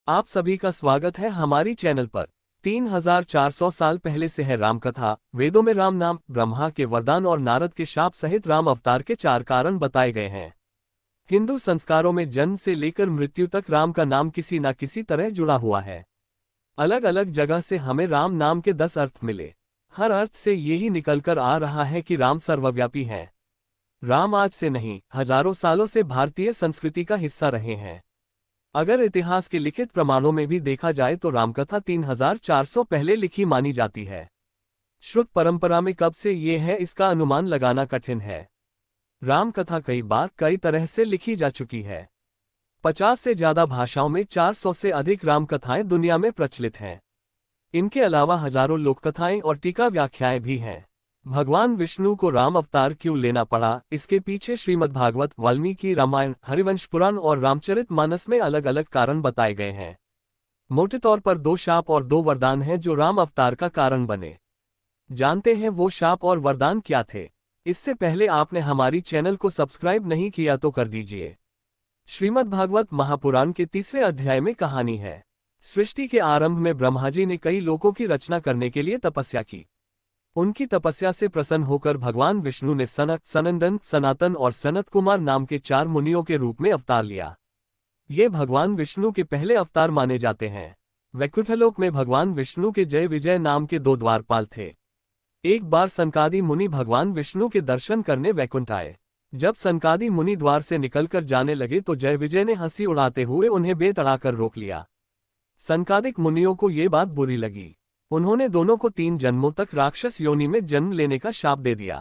आप सभी का स्वागत है हमारी चैनल पर। 3400 साल पहले से है राम कथा। वेदों में राम नाम, ब्रह्मा के वरदान और नारद के शाप सहित राम अवतार के 4 कारण बताए गए हैं। हिंदू संस्कारों में जन्म से लेकर मृत्यु तक राम का नाम किसी न किसी तरह जुड़ा हुआ है। अलग अलग जगह से हमें राम नाम के 10 अर्थ मिले। हर अर्थ से यही निकलकर आ रहा है कि राम सर्वव्यापी हैं। राम आज से नहीं, हजारों सालों से भारतीय संस्कृति का हिस्सा रहे हैं। अगर इतिहास के लिखित प्रमाणों में भी देखा जाए तो रामकथा 3400 पहले लिखी मानी जाती है। श्रुत परंपरा में कब से ये है इसका अनुमान लगाना कठिन है। रामकथा कई बार कई तरह से लिखी जा चुकी है। 50 से ज्यादा भाषाओं में 400 से अधिक रामकथाएं दुनिया में प्रचलित हैं। इनके अलावा हजारों लोककथाएं और टीका व्याख्याएं भी हैं। भगवान विष्णु को राम अवतार क्यों लेना पड़ा, इसके पीछे श्रीमद्भागवत, वाल्मीकि रामायण, हरिवंश पुराण और रामचरितमानस में अलग अलग कारण बताए गए हैं। मोटे तौर पर 2 शाप और 2 वरदान हैं जो राम अवतार का कारण बने। जानते हैं वो शाप और वरदान क्या थे। इससे पहले आपने हमारी चैनल को सब्सक्राइब नहीं किया तो कर दीजिए। श्रीमद्भागवत महापुराण के 3रे अध्याय में कहानी है। सृष्टि के आरंभ में ब्रह्मा जी ने कई लोकों की रचना करने के लिए तपस्या की। उनकी तपस्या से प्रसन्न होकर भगवान विष्णु ने सनक, सनंदन, सनातन और सनत कुमार नाम के 4 मुनियों के रूप में अवतार लिया। ये भगवान विष्णु के पहले अवतार माने जाते हैं। वैकुंठलोक में भगवान विष्णु के जय विजय नाम के 2 द्वारपाल थे। एक बार सनकादि मुनि भगवान विष्णु के दर्शन करने वैकुंठ आए। जब सनकादि मुनि द्वार से निकलकर जाने लगे तो जय विजय ने हंसी उड़ाते हुए उन्हें बेतड़ाकर रोक लिया। सनकादिक मुनियों को ये बात बुरी लगी। उन्होंने दोनों को 3 जन्मों तक राक्षस योनि में जन्म लेने का शाप दे दिया।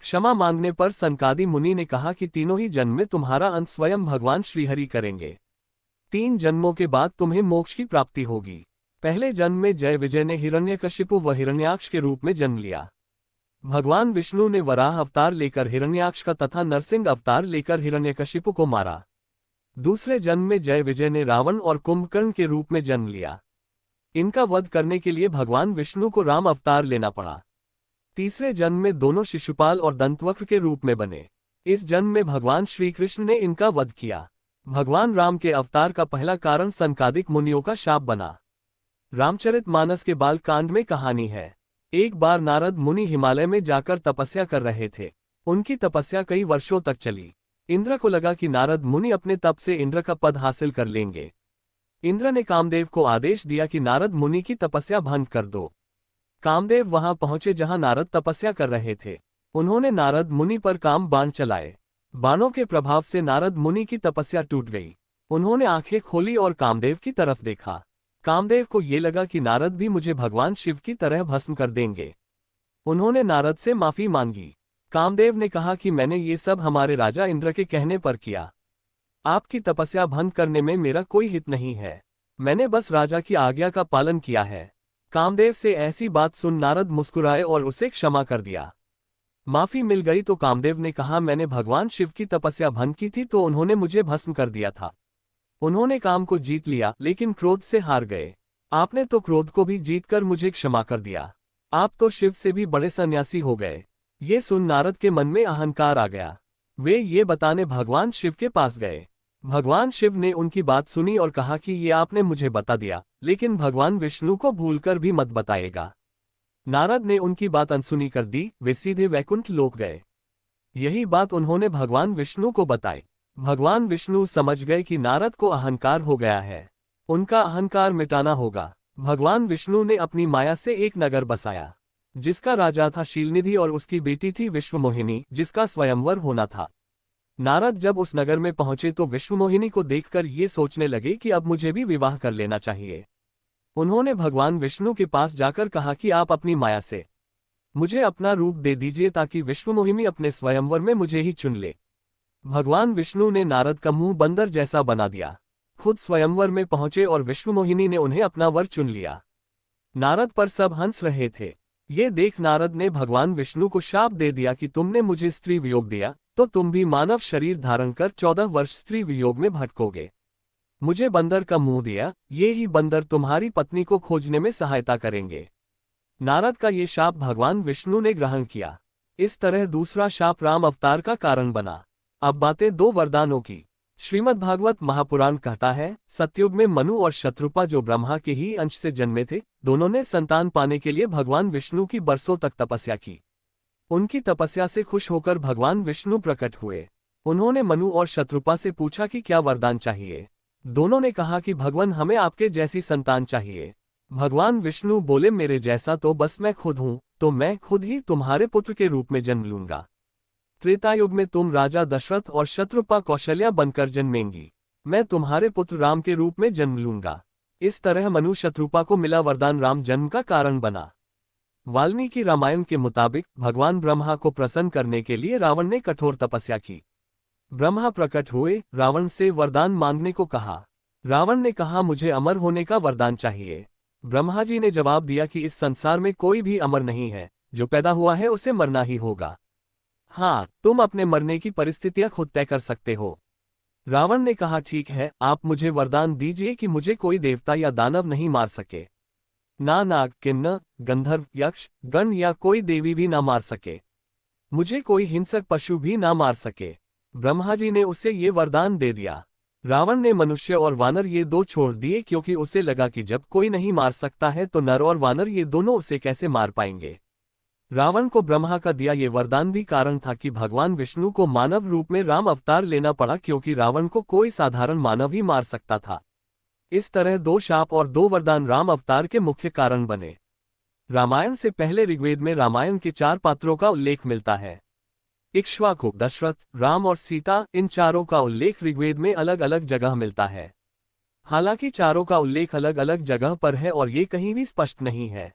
क्षमा मांगने पर सनकादि मुनि ने कहा कि तीनों ही जन्म में तुम्हारा अंत स्वयं भगवान श्रीहरि करेंगे। 3 जन्मों के बाद तुम्हें मोक्ष की प्राप्ति होगी। पहले जन्म में जय विजय ने हिरण्यकशिपु व हिरण्याक्ष के रूप में जन्म लिया। भगवान विष्णु ने वराह अवतार लेकर हिरण्याक्ष का तथा नरसिंह अवतार लेकर हिरण्यकशिपु को मारा। दूसरे जन्म में जय विजय ने रावण और कुंभकर्ण के रूप में जन्म लिया। इनका वध करने के लिए भगवान विष्णु को राम अवतार लेना पड़ा। तीसरे जन्म में दोनों शिशुपाल और दंतवक्र के रूप में बने। इस जन्म में भगवान श्री कृष्ण ने इनका वध किया। भगवान राम के अवतार का पहला कारण सनकादिक मुनियों का शाप बना। रामचरितमानस के बाल कांड में कहानी है। एक बार नारद मुनि हिमालय में जाकर तपस्या कर रहे थे। उनकी तपस्या कई वर्षों तक चली। इंद्र को लगा कि नारद मुनि अपने तप से इंद्र का पद हासिल कर लेंगे। इंद्र ने कामदेव को आदेश दिया कि नारद मुनि की तपस्या भंग कर दो। कामदेव वहां पहुंचे जहां नारद तपस्या कर रहे थे। उन्होंने नारद मुनि पर काम बाण चलाए। बाणों के प्रभाव से नारद मुनि की तपस्या टूट गई। उन्होंने आंखें खोली और कामदेव की तरफ देखा। कामदेव को ये लगा कि नारद भी मुझे भगवान शिव की तरह भस्म कर देंगे। उन्होंने नारद से माफी मांगी। कामदेव ने कहा कि मैंने ये सब हमारे राजा इंद्र के कहने पर किया। आपकी तपस्या भंग करने में मेरा कोई हित नहीं है। मैंने बस राजा की आज्ञा का पालन किया है। कामदेव से ऐसी बात सुन नारद मुस्कुराए और उसे क्षमा कर दिया। माफी मिल गई तो कामदेव ने कहा मैंने भगवान शिव की तपस्या भंग की थी तो उन्होंने मुझे भस्म कर दिया था। उन्होंने काम को जीत लिया लेकिन क्रोध से हार गए। आपने तो क्रोध को भी जीतकर मुझे क्षमा कर दिया। आप तो शिव से भी बड़े सन्यासी हो गए। ये सुन नारद के मन में अहंकार आ गया। वे ये बताने भगवान शिव के पास गए। भगवान शिव ने उनकी बात सुनी और कहा कि ये आपने मुझे बता दिया, लेकिन भगवान विष्णु को भूलकर भी मत बताएगा। नारद ने उनकी बात अनसुनी कर दी। वे सीधे वैकुंठ लोक गए। यही बात उन्होंने भगवान विष्णु को बताई। भगवान विष्णु समझ गए कि नारद को अहंकार हो गया है। उनका अहंकार मिटाना होगा। भगवान विष्णु ने अपनी माया से एक नगर बसाया जिसका राजा था शीलनिधि और उसकी बेटी थी विश्वमोहिनी जिसका स्वयंवर होना था। नारद जब उस नगर में पहुंचे तो विश्वमोहिनी को देखकर ये सोचने लगे कि अब मुझे भी विवाह कर लेना चाहिए। उन्होंने भगवान विष्णु के पास जाकर कहा कि आप अपनी माया से मुझे अपना रूप दे दीजिए ताकि विश्वमोहिनी अपने स्वयंवर में मुझे ही चुन ले। भगवान विष्णु ने नारद का मुंह बंदर जैसा बना दिया। खुद स्वयंवर में पहुंचे और विश्वमोहिनी ने उन्हें अपना वर चुन लिया। नारद पर सब हंस रहे थे। ये देख नारद ने भगवान विष्णु को शाप दे दिया कि तुमने मुझे स्त्री वियोग दिया तो तुम भी मानव शरीर धारण कर 14 वर्ष स्त्री वियोग में भटकोगे। मुझे बंदर का मुंह दिया, ये ही बंदर तुम्हारी पत्नी को खोजने में सहायता करेंगे। नारद का ये शाप भगवान विष्णु ने ग्रहण किया। इस तरह दूसरा शाप राम अवतार का कारण बना। अब बातें 2 वरदानों की। श्रीमद् भागवत महापुराण कहता है, सतयुग में मनु और शत्रुपा जो ब्रह्मा के ही अंश से जन्मे थे, दोनों ने संतान पाने के लिए भगवान विष्णु की बरसों तक तपस्या की। उनकी तपस्या से खुश होकर भगवान विष्णु प्रकट हुए। उन्होंने मनु और शत्रुपा से पूछा कि क्या वरदान चाहिए। दोनों ने कहा कि भगवान हमें आपके जैसी संतान चाहिए। भगवान विष्णु बोले, मेरे जैसा तो बस मैं खुद हूँ, तो मैं खुद ही तुम्हारे पुत्र के रूप में जन्म लूंगा। त्रेता युग में तुम राजा दशरथ और शत्रुपा कौशल्या बनकर जन्मेंगी। मैं तुम्हारे पुत्र राम के रूप में जन्म लूंगा। इस तरह मनु शत्रुपा को मिला वरदान राम जन्म का कारण बना। वाल्मीकि रामायण के मुताबिक भगवान ब्रह्मा को प्रसन्न करने के लिए रावण ने कठोर तपस्या की। ब्रह्मा प्रकट हुए, रावण से वरदान मांगने को कहा। रावण ने कहा, मुझे अमर होने का वरदान चाहिए। ब्रह्मा जी ने जवाब दिया कि इस संसार में कोई भी अमर नहीं है, जो पैदा हुआ है उसे मरना ही होगा। हाँ, तुम अपने मरने की परिस्थितियां खुद तय कर सकते हो। रावण ने कहा, ठीक है, आप मुझे वरदान दीजिए कि मुझे कोई देवता या दानव नहीं मार सके। ना नाग, किन्नर, गंधर्व, यक्ष, गण या कोई देवी भी ना मार सके। मुझे कोई हिंसक पशु भी ना मार सके। ब्रह्मा जी ने उसे ये वरदान दे दिया। रावण ने मनुष्य और वानर ये दो छोड़ दिए, क्योंकि उसे लगा कि जब कोई नहीं मार सकता है तो नर और वानर ये दोनों उसे कैसे मार पाएंगे। रावण को ब्रह्मा का दिया ये वरदान भी कारण था कि भगवान विष्णु को मानव रूप में राम अवतार लेना पड़ा, क्योंकि रावण को कोई साधारण मानव ही मार सकता था। इस तरह दो शाप और दो वरदान राम अवतार के मुख्य कारण बने। रामायण से पहले ऋग्वेद में रामायण के 4 पात्रों का उल्लेख मिलता है। इक्ष्वाकु, दशरथ, राम और सीता, इन चारों का उल्लेख ऋग्वेद में अलग अलग जगह मिलता है। हालांकि चारों का उल्लेख अलग अलग जगह पर है और ये कहीं भी स्पष्ट नहीं है।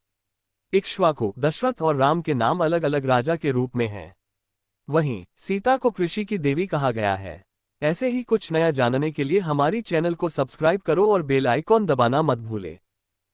इक्ष्वाकु, दशरथ और राम के नाम अलग अलग राजा के रूप में हैं। वहीं सीता को कृषि की देवी कहा गया है। ऐसे ही कुछ नया जानने के लिए हमारी चैनल को सब्सक्राइब करो और बेल आइकॉन दबाना मत भूले।